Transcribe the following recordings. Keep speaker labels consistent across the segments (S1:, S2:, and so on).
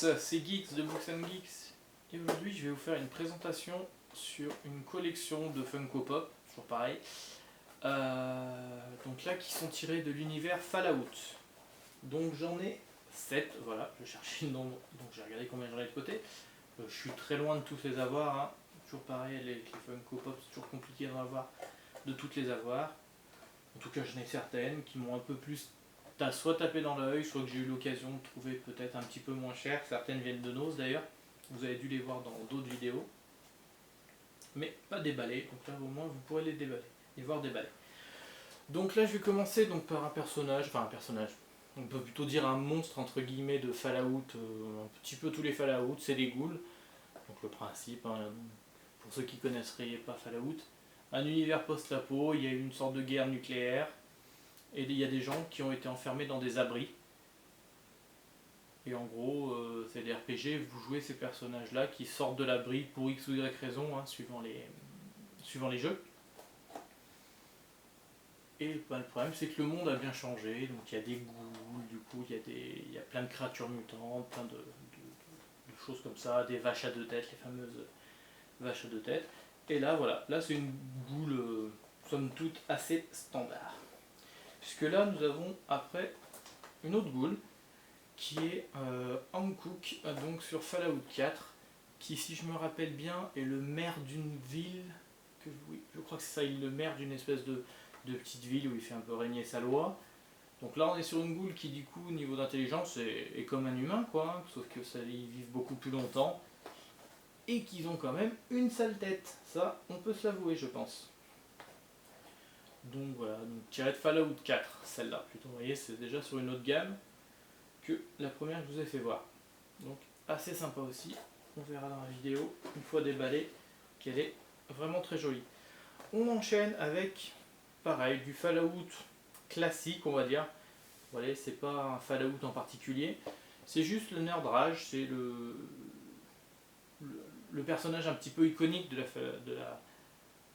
S1: c'est Geeks de Books and Geeks et aujourd'hui je vais vous faire une présentation sur une collection de Funko Pop, toujours pareil, donc là qui sont tirés de l'univers Fallout. Donc j'en ai 7, voilà, je cherchais le nombre, donc j'ai regardé combien j'en ai de côté. Je suis très loin de tous les avoir, hein. Toujours pareil, les Funko Pop c'est toujours compliqué d'en avoir, de toutes les avoir. En tout cas j'en ai certaines qui m'ont un peu plus soit tapé dans l'œil, soit que j'ai eu l'occasion de trouver peut-être un petit peu moins cher. Certaines viennent de Nose d'ailleurs, vous avez dû les voir dans d'autres vidéos. Mais pas déballées, donc là au moins vous pourrez les déballer, les voir déballés. Donc là je vais commencer donc par un personnage, on peut plutôt dire un monstre entre guillemets de Fallout, un petit peu tous les Fallout, c'est des ghouls. Donc le principe, hein, pour ceux qui ne connaisseraient pas Fallout, un univers post-apo, il y a une sorte de guerre nucléaire, et il y a des gens qui ont été enfermés dans des abris. Et en gros, c'est des RPG, vous jouez ces personnages-là qui sortent de l'abri pour X ou Y raison, hein, suivant les jeux. Et bah, le problème c'est que le monde a bien changé, donc il y a des ghouls, du coup il y a plein de créatures mutantes, plein de choses comme ça, des vaches à deux têtes, les fameuses vaches à deux têtes. Et là voilà, là c'est une goule somme toute assez standard. Puisque là nous avons après une autre goule qui est Hankook, donc sur Fallout 4, qui si je me rappelle bien est le maire d'une ville, oui, je crois que c'est ça, il est le maire d'une espèce de petite ville où il fait un peu régner sa loi. Donc là on est sur une goule qui du coup au niveau d'intelligence est comme un humain quoi, hein, sauf que ça, ils vivent beaucoup plus longtemps et qu'ils ont quand même une sale tête, ça on peut se l'avouer je pense. Donc voilà, donc tiré de Fallout 4, celle-là plutôt, vous voyez c'est déjà sur une autre gamme que la première que je vous ai fait voir. Donc assez sympa aussi, on verra dans la vidéo, une fois déballée, qu'elle est vraiment très jolie. On enchaîne avec, pareil, du Fallout classique on va dire. Vous voyez, c'est pas un Fallout en particulier, c'est juste le Nerd Rage, c'est le personnage un petit peu iconique de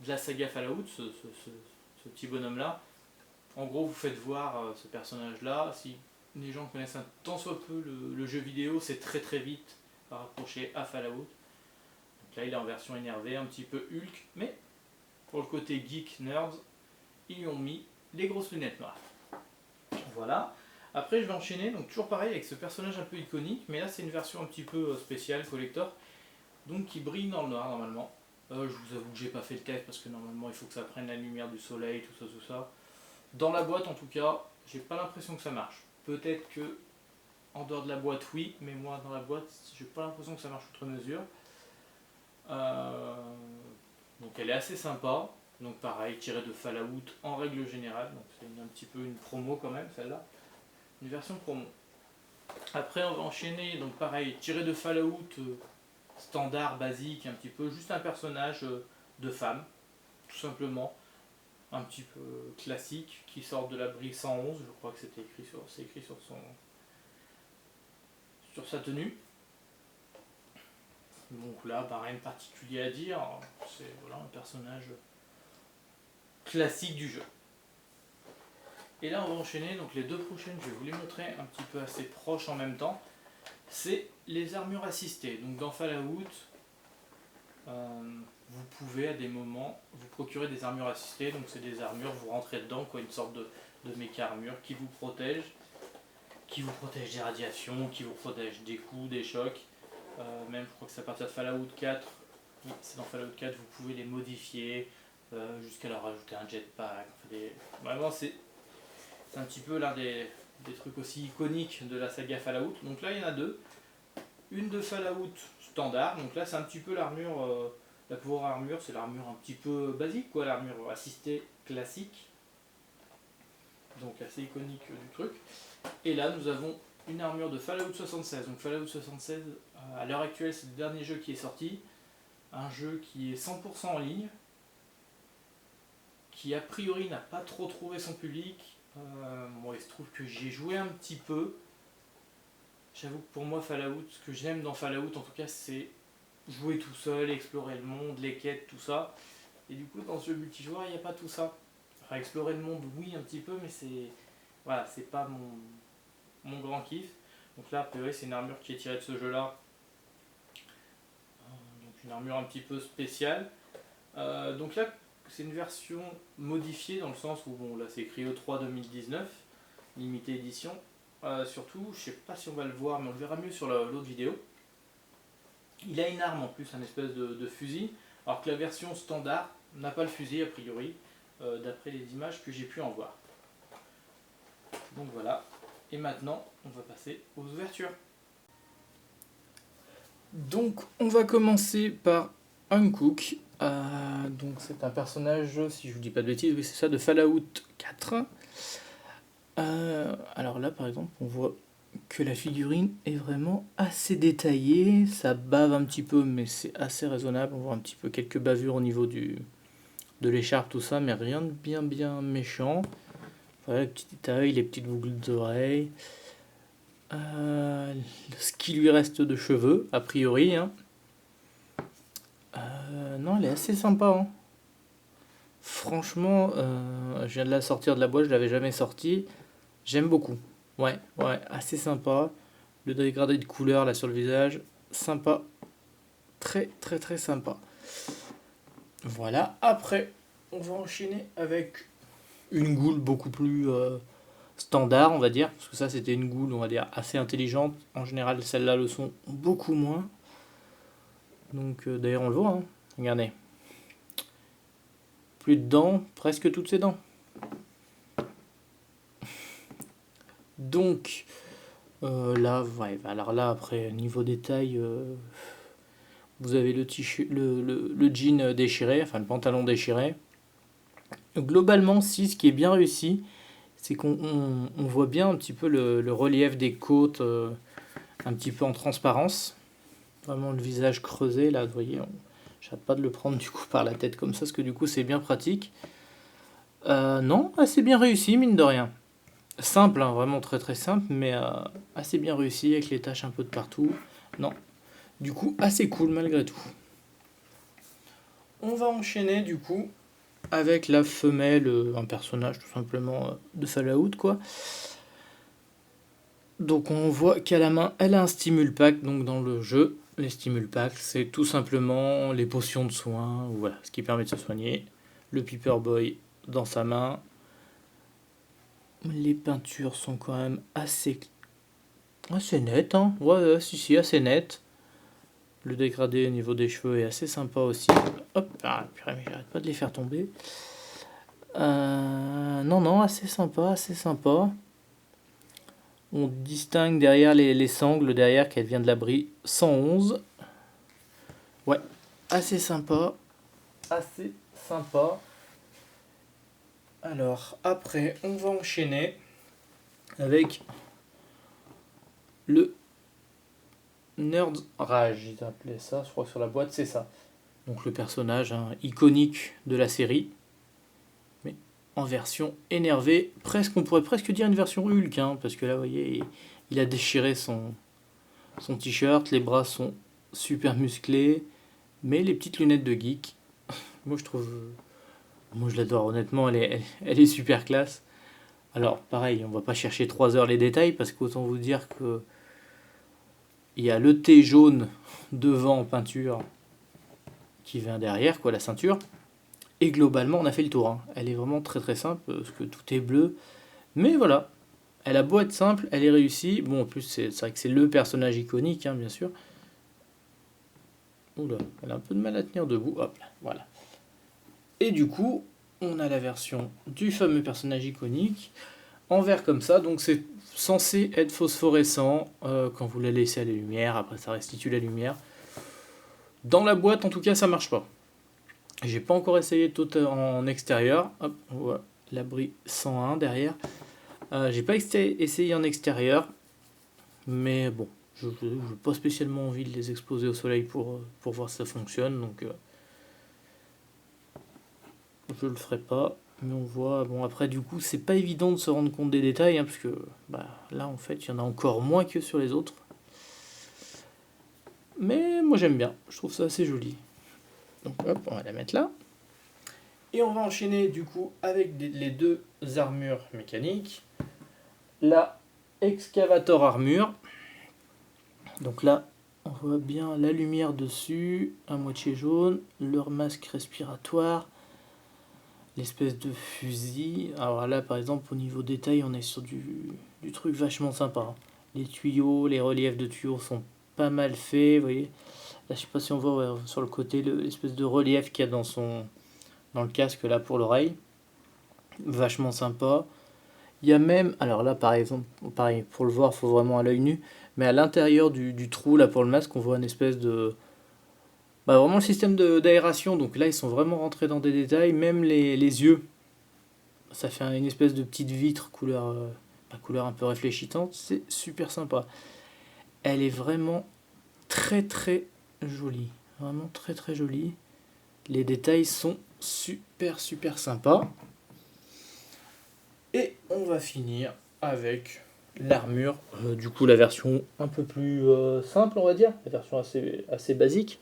S1: la saga Fallout, ce petit bonhomme là. En gros vous faites voir ce personnage là, si les gens connaissent un tant soit peu le jeu vidéo, c'est très très vite rapproché à Fallout. Donc là il est en version énervée, un petit peu Hulk, mais pour le côté geek nerds, ils lui ont mis les grosses lunettes noires. Voilà. Après je vais enchaîner, donc toujours pareil avec ce personnage un peu iconique, mais là c'est une version un petit peu spéciale, collector, donc qui brille dans le noir normalement. Je vous avoue que j'ai pas fait le test parce que normalement il faut que ça prenne la lumière du soleil, tout ça. Dans la boîte en tout cas, j'ai pas l'impression que ça marche. Peut-être que en dehors de la boîte oui, mais moi dans la boîte j'ai pas l'impression que ça marche outre mesure. Donc elle est assez sympa, donc pareil, tirée de Fallout en règle générale, donc c'est un petit peu une promo quand même celle-là, une version promo. Après on va enchaîner, donc pareil, tiré de Fallout standard, basique, un petit peu, juste un personnage de femme, tout simplement, un petit peu classique, qui sort de l'abri 111, je crois que c'est écrit sur sa tenue. Donc là, bah, rien de particulier à dire, c'est voilà, un personnage classique du jeu. Et là on va enchaîner, donc les deux prochaines je vais vous les montrer un petit peu assez proches en même temps. C'est les armures assistées. Donc dans Fallout, vous pouvez à des moments vous procurer des armures assistées, donc c'est des armures, vous rentrez dedans, quoi, une sorte de méca armure qui vous protège des radiations, qui vous protège des coups, des chocs. Même je crois que c'est à partir de Fallout 4, oui, c'est dans Fallout 4, vous pouvez les modifier jusqu'à leur rajouter un jetpack. Enfin, vraiment c'est un petit peu l'un des trucs aussi iconiques de la saga Fallout. Donc là il y en a deux. Une de Fallout standard, donc là c'est un petit peu l'armure, la Power Armure, c'est l'armure un petit peu basique, quoi, l'armure assistée classique. Donc assez iconique du truc. Et là nous avons une armure de Fallout 76. Donc Fallout 76, à l'heure actuelle c'est le dernier jeu qui est sorti. Un jeu qui est 100% en ligne, qui a priori n'a pas trop trouvé son public. Moi il se trouve que j'y ai joué un petit peu. J'avoue que pour moi Fallout, ce que j'aime dans Fallout en tout cas c'est jouer tout seul, explorer le monde, les quêtes, tout ça. Et du coup dans ce jeu multijoueur il n'y a pas tout ça. Enfin explorer le monde oui un petit peu mais c'est voilà, c'est pas mon grand kiff. Donc là, a priori, c'est une armure qui est tirée de ce jeu-là. Donc une armure un petit peu spéciale. Donc là, c'est une version modifiée dans le sens où, bon, là c'est écrit E3 2019, limité édition. Surtout, je sais pas si on va le voir, mais on le verra mieux sur l'autre vidéo. Il a une arme en plus, un espèce de fusil, alors que la version standard n'a pas le fusil a priori, d'après les images que j'ai pu en voir. Donc voilà, et maintenant on va passer aux ouvertures. Donc on va commencer par Hankook. Donc c'est un personnage, si je vous dis pas de bêtises, oui c'est ça, de Fallout 4. Alors là par exemple on voit que la figurine est vraiment assez détaillée, ça bave un petit peu mais c'est assez raisonnable, on voit un petit peu quelques bavures au niveau de l'écharpe, tout ça, mais rien de bien méchant. Voilà les petits détails, les petites boucles d'oreilles, ce qui lui reste de cheveux a priori, hein. Non, elle est assez sympa, hein. Franchement, je viens de la sortir de la boîte, je l'avais jamais sortie. J'aime beaucoup. Ouais, assez sympa. Le dégradé de couleur là sur le visage, sympa. Très sympa. Voilà, après, on va enchaîner avec une goule beaucoup plus standard, on va dire. Parce que ça, c'était une goule, on va dire, assez intelligente. En général, celles-là le sont beaucoup moins. Donc, d'ailleurs, on le voit, hein. Regardez. Plus de dents, presque toutes ses dents. Donc, là, ouais, alors là, après, niveau détail, vous avez le jean déchiré, enfin le pantalon déchiré. Globalement, si, ce qui est bien réussi, c'est qu'on voit bien un petit peu le relief des côtes, un petit peu en transparence. Vraiment le visage creusé, là, vous voyez, j'arrête pas de le prendre du coup par la tête comme ça, parce que du coup c'est bien pratique. Non, assez bien réussi, mine de rien. Simple, hein, vraiment très simple, mais assez bien réussi, avec les taches un peu de partout. Non, du coup, assez cool malgré tout. On va enchaîner du coup avec la femelle, un personnage tout simplement de Fallout, quoi. Donc on voit qu'à la main, elle a un stimul pack, donc dans le jeu, les stimul packs, c'est tout simplement les potions de soins, voilà, ce qui permet de se soigner. Le Paperboy dans sa main. Les peintures sont quand même assez nettes, hein. Ouais, si, assez nettes. Le dégradé au niveau des cheveux est assez sympa aussi. Hop, purée, mais j'arrête pas de les faire tomber. Non, assez sympa. On distingue derrière les sangles, derrière qu'elle vient de l'abri 111. Ouais, assez sympa. Alors, après, on va enchaîner avec le Nerd Rage, ils appelaient ça, je crois que sur la boîte, c'est ça. Donc le personnage, hein, iconique de la série, mais en version énervée, presque, on pourrait presque dire une version Hulk, hein, parce que là, vous voyez, il a déchiré son t-shirt, les bras sont super musclés, mais les petites lunettes de geek, moi je l'adore, honnêtement, elle est super classe. Alors pareil, on va pas chercher 3 heures les détails, parce qu'autant vous dire que il y a le T jaune devant en peinture qui vient derrière, quoi, la ceinture. Et globalement, on a fait le tour, hein. Elle est vraiment très simple, parce que tout est bleu. Mais voilà, elle a beau être simple, elle est réussie. Bon, en plus, c'est vrai que c'est le personnage iconique, hein, bien sûr. Oula, elle a un peu de mal à tenir debout. Hop là, voilà. Et du coup, on a la version du fameux personnage iconique en vert comme ça. Donc c'est censé être phosphorescent quand vous la laissez à la lumière. Après, ça restitue la lumière. Dans la boîte, en tout cas, ça marche pas. J'ai pas encore essayé tout en extérieur. Hop, on voit l'abri 101 derrière. J'ai pas essayé en extérieur. Mais bon, je n'ai pas spécialement envie de les exposer au soleil pour voir si ça fonctionne. Donc je le ferai pas. Mais on voit, bon après du coup c'est pas évident de se rendre compte des détails, hein, parce que là en fait il y en a encore moins que sur les autres. Mais moi j'aime bien, je trouve ça assez joli. Donc hop, on va la mettre là. Et on va enchaîner du coup avec les deux armures mécaniques. La Excavator Armure. Donc là, on voit bien la lumière dessus, à moitié jaune, leur masque respiratoire, l'espèce de fusil. Alors là, par exemple, au niveau détail, on est sur du truc vachement sympa, hein. Les tuyaux, les reliefs de tuyaux sont pas mal faits, vous voyez. Là, je sais pas si on voit ouais, sur le côté l'espèce de relief qu'il y a dans le casque là pour l'oreille. Vachement sympa. Il y a même, alors là par exemple, pareil, pour le voir, il faut vraiment à l'œil nu, mais à l'intérieur du trou là pour le masque, on voit une espèce de. Bah, vraiment le système d'aération, donc là ils sont vraiment rentrés dans des détails, même les yeux, ça fait une espèce de petite vitre couleur, couleur un peu réfléchissante, c'est super sympa. Elle est vraiment très très jolie, vraiment très très jolie. Les détails sont super super sympas. Et on va finir avec l'armure, du coup la version un peu plus simple on va dire, la version assez basique.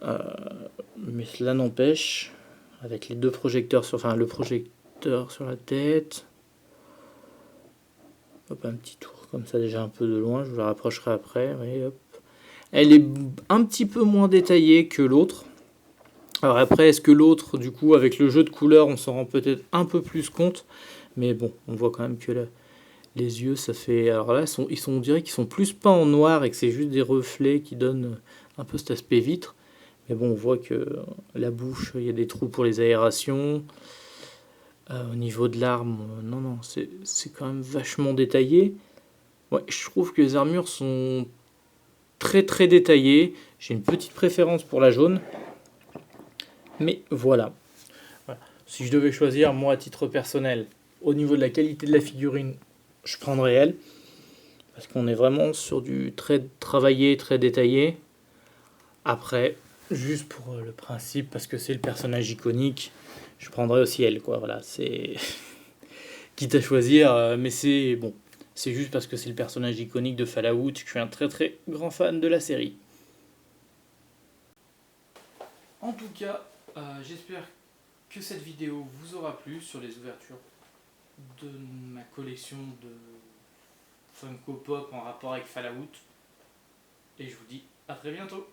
S1: Mais cela n'empêche, avec les deux projecteurs sur, enfin le projecteur sur la tête. Hop, un petit tour comme ça déjà un peu de loin, je vous la rapprocherai après. Oui, hop. Elle est un petit peu moins détaillée que l'autre. Alors après, est-ce que l'autre, du coup, avec le jeu de couleurs, on s'en rend peut-être un peu plus compte. Mais bon, on voit quand même que les yeux, ça fait. Alors là, on dirait qu'ils sont plus peints en noir et que c'est juste des reflets qui donnent un peu cet aspect vitre. Mais bon, on voit que la bouche, il y a des trous pour les aérations. Au niveau de l'arme, non, non, c'est quand même vachement détaillé. Ouais, je trouve que les armures sont très très détaillées. J'ai une petite préférence pour la jaune. Mais voilà. Voilà. Si je devais choisir, moi, à titre personnel, au niveau de la qualité de la figurine, je prendrais elle. Parce qu'on est vraiment sur du très travaillé, très détaillé. Après, juste pour le principe, parce que c'est le personnage iconique, je prendrais aussi elle, quoi. Voilà, c'est. Quitte à choisir, mais c'est bon. C'est juste parce que c'est le personnage iconique de Fallout que je suis un très très grand fan de la série. En tout cas, j'espère que cette vidéo vous aura plu sur les ouvertures de ma collection de Funko Pop en rapport avec Fallout. Et je vous dis à très bientôt.